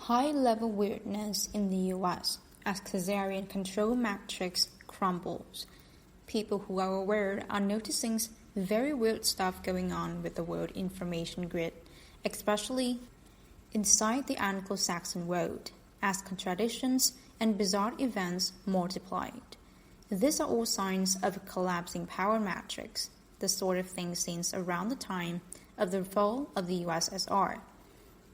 high-level weirdness in the US as Khazarian control matrix crumbles. People who are aware are noticing very weird stuff going on with the world information grid, especially inside the Anglo-Saxon world, as contradictions and bizarre events multiplied. These are all signs of a collapsing power matrix, the sort of thing seen around the time of the fall of the USSR.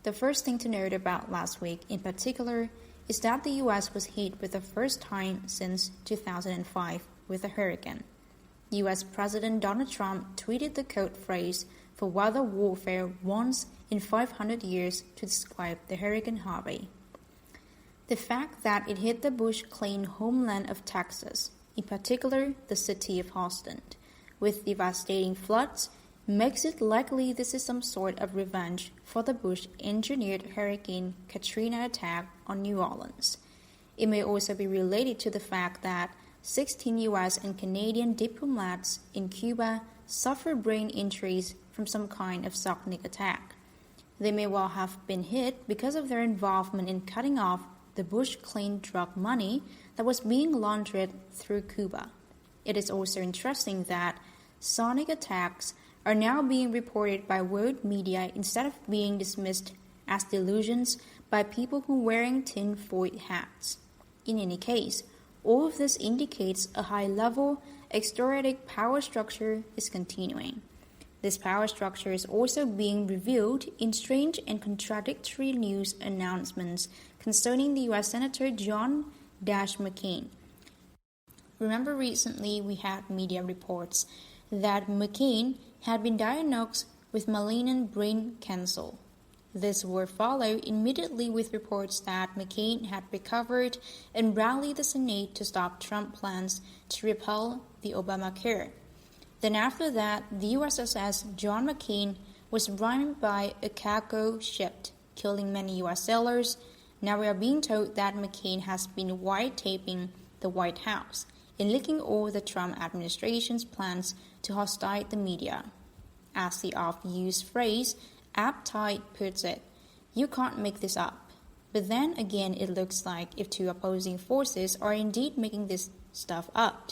The first thing to note about last week in particular is that the US was hit for the first time since 2005 with a hurricane. US President Donald Trump tweeted the code phrase for weather warfare once in 500 years to describe the Hurricane Harvey. The fact that it hit the Bush-claimed homeland of Texas, in particular the city of Houston, with devastating floods, makes it likely this is some sort of revenge for the Bush-engineered Hurricane Katrina attack on New Orleans. It may also be related to the fact that 16 US and Canadian diplomats in Cuba suffered brain injuries from some kind of sonic attack. They may well have been hit because of their involvement in cutting off the Bush-claimed drug money that was being laundered through Cuba. It is also interesting that sonic attacks are now being reported by world media instead of being dismissed as delusions by people who are wearing tin-foil hats. In any case, all of this indicates a high-level, extraordinary power structure is continuing. This power structure is also being revealed in strange and contradictory news announcements concerning the U.S. Senator John McCain. Remember recently we had media reports that McCain had been diagnosed with malignant brain cancer. This were followed immediately with reports that McCain had recovered and rallied the Senate to stop Trump plans to repeal the Obamacare. Then after that, the USS John McCain was rammed by a cargo ship, killing many US sailors. Now we are being told that McCain has been wiretapping the White House and leaking all the Trump administration's plans to hostile the media. As the oft-used phrase "appetite" puts it, you can't make this up. But then again, it looks like if two opposing forces are indeed making this stuff up.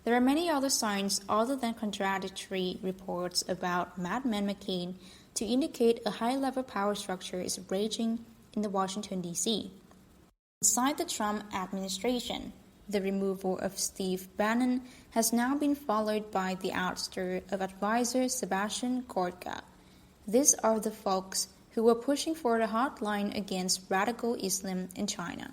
There are many other signs other than contradictory reports about Madman McCain to indicate a high-level power structure is raging in the Washington, D.C. Inside the Trump administration, the removal of Steve Bannon has now been followed by the ouster of advisor Sebastian Gorka. These are the folks who were pushing for a hard line against radical Islam in China.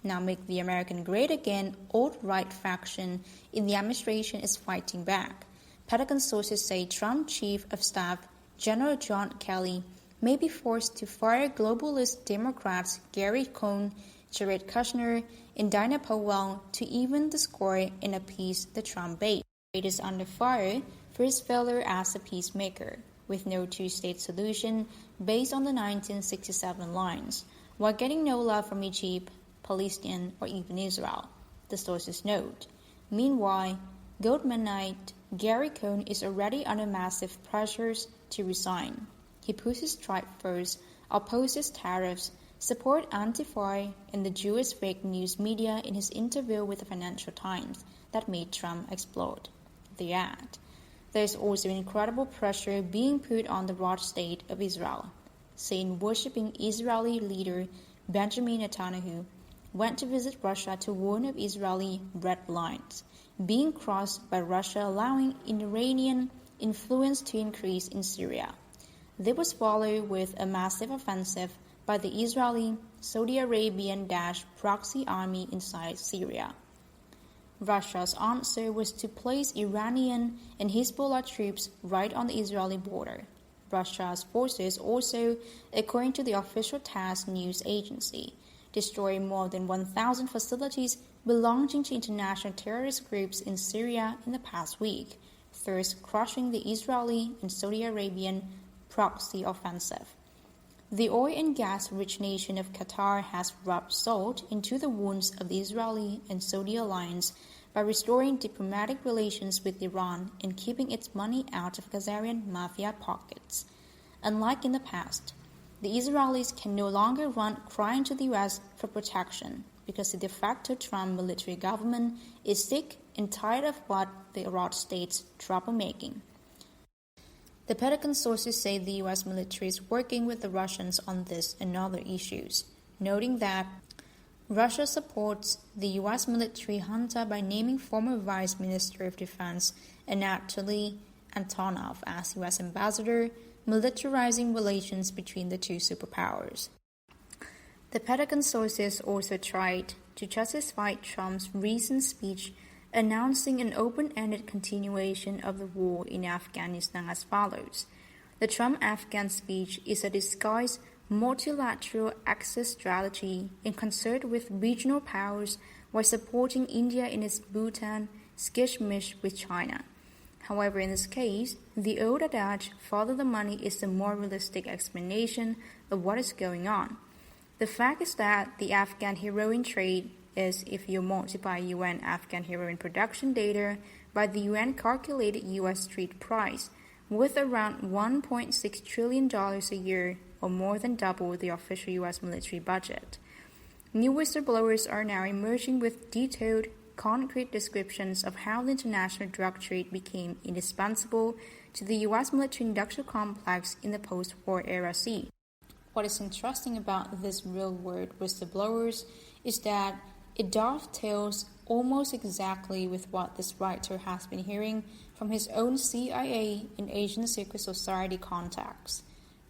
Now Make the American Great Again alt-right faction in the administration is fighting back. Pentagon sources say Trump Chief of Staff General John Kelly may be forced to fire globalist Democrats Gary Cohn, Jared Kushner, and Dana Powell to even the score and appease the Trump base. It is under fire for his failure as a peacemaker, with no two-state solution based on the 1967 lines, while getting no love from Egypt, Palestine, or even Israel, the sources note. Meanwhile, Goldmanite Gary Cohn is already under massive pressures to resign. He pushes strike first, opposes tariffs, support Antifa and the Jewish fake news media in his interview with the Financial Times that made Trump explode. They add, there is also incredible pressure being put on the raw state of Israel, saying worshipping Israeli leader Benjamin Netanyahu went to visit Russia to warn of Israeli red lines being crossed by Russia, allowing Iranian influence to increase in Syria. This was followed with a massive offensive by the Israeli Saudi Arabian proxy army inside Syria. Russia's answer was to place Iranian and Hezbollah troops right on the Israeli border. Russia's forces also, according to the official TASS news agency, destroyed more than 1,000 facilities belonging to international terrorist groups in Syria in the past week, thus crushing the Israeli and Saudi Arabian proxy offensive. The oil and gas-rich nation of Qatar has rubbed salt into the wounds of the Israeli and Saudi alliance by restoring diplomatic relations with Iran and keeping its money out of Khazarian mafia pockets. Unlike in the past, The Israelis can no longer run crying to the US for protection because the de facto Trump military government is sick and tired of what the Arab states troublemaking. The Pentagon sources say the US military is working with the Russians on this and other issues, noting that Russia supports the US military junta by naming former Vice Minister of Defense Anatoly Antonov as US ambassador, militarizing relations between the two superpowers. The Pentagon sources also tried to justify Trump's recent speech announcing an open-ended continuation of the war in Afghanistan as follows. The Trump-Afghan speech is a disguised multilateral access strategy in concert with regional powers while supporting India in its Bhutan skirmish with China. However, in this case, the old adage, follow the money, is the more realistic explanation of what is going on. The fact is that the Afghan heroin trade is, if you multiply UN Afghan heroin production data by the UN calculated US street price, worth around $1.6 trillion a year, or more than double the official US military budget. New whistleblowers are now emerging with detailed, concrete descriptions of how the international drug trade became indispensable to the US military-industrial complex in the post-war era. What is interesting about this real-world whistleblowers is that it dovetails almost exactly with what this writer has been hearing from his own CIA and Asian secret society contacts.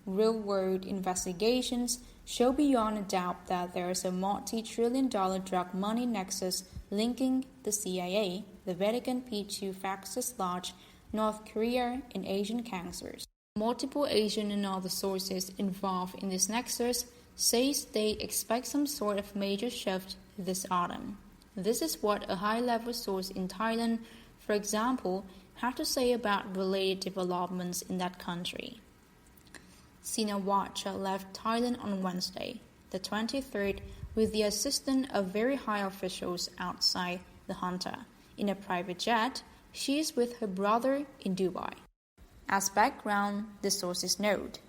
Real-world investigations show beyond a doubt that there is a multi-trillion-dollar drug money nexus linking the CIA, the Vatican P2 Fascist Lodge, North Korea, and Asian cancers. Multiple Asian and other sources involved in this nexus says they expect some sort of major shift this autumn. This is what a high-level source in Thailand, for example, had to say about related developments in that country. Sinawacha left Thailand on Wednesday, the 23rd, with the assistance of very high officials outside the junta. In a private jet, she is with her brother in Dubai. As background, the sources note,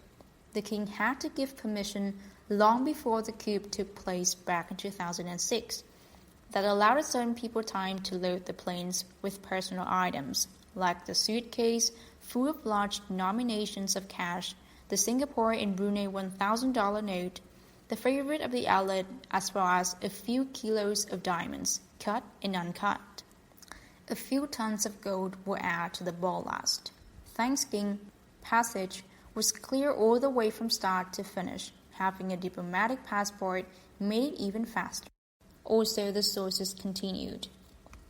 the king had to give permission long before the coup took place back in 2006. That allowed certain people time to load the planes with personal items, like the suitcase full of large denominations of cash, the Singapore and Brunei $1,000 note, the favorite of the elite, as well as a few kilos of diamonds, cut and uncut. A few tons of gold were added to the ballast. Thanksgiving passage was clear all the way from start to finish. Having a diplomatic passport made it even faster. Also, the sources continued.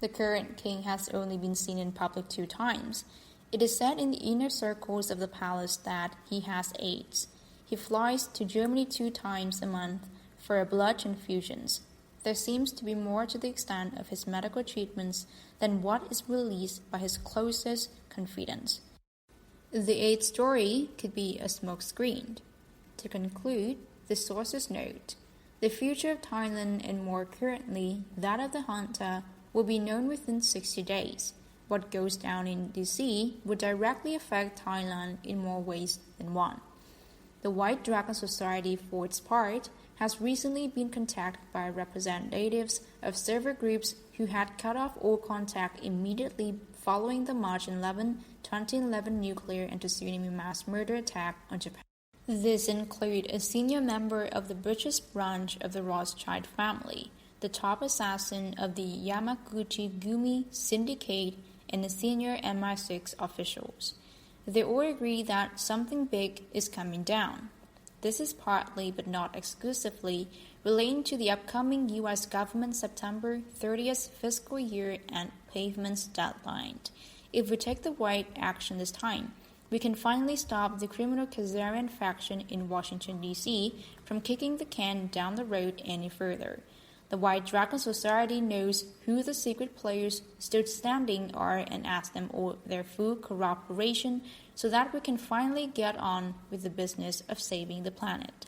The current king has only been seen in public 2 times. It is said in the inner circles of the palace that he has AIDS. He flies to Germany 2 times a month for blood transfusions. There seems to be more to the extent of his medical treatments than what is released by his closest confidants. The AIDS story could be a smokescreen. To conclude, the sources note, the future of Thailand and more currently that of the junta will be known within 60 days. What goes down in DC would directly affect Thailand in more ways than one. The White Dragon Society, for its part, has recently been contacted by representatives of several groups who had cut off all contact immediately following the March 11, 2011 nuclear and tsunami mass murder attack on Japan. This include a senior member of the British branch of the Rothschild family, the top assassin of the Yamaguchi-gumi syndicate, and the senior MI6 officials. They all agree that something big is coming down. This is partly, but not exclusively, relating to the upcoming U.S. government September 30th fiscal year and pavement's deadline. If we take the right action this time, we can finally stop the criminal Khazarian faction in Washington, D.C. from kicking the can down the road any further. The White Dragon Society knows who the secret players still standing are and asks them all their full cooperation so that we can finally get on with the business of saving the planet.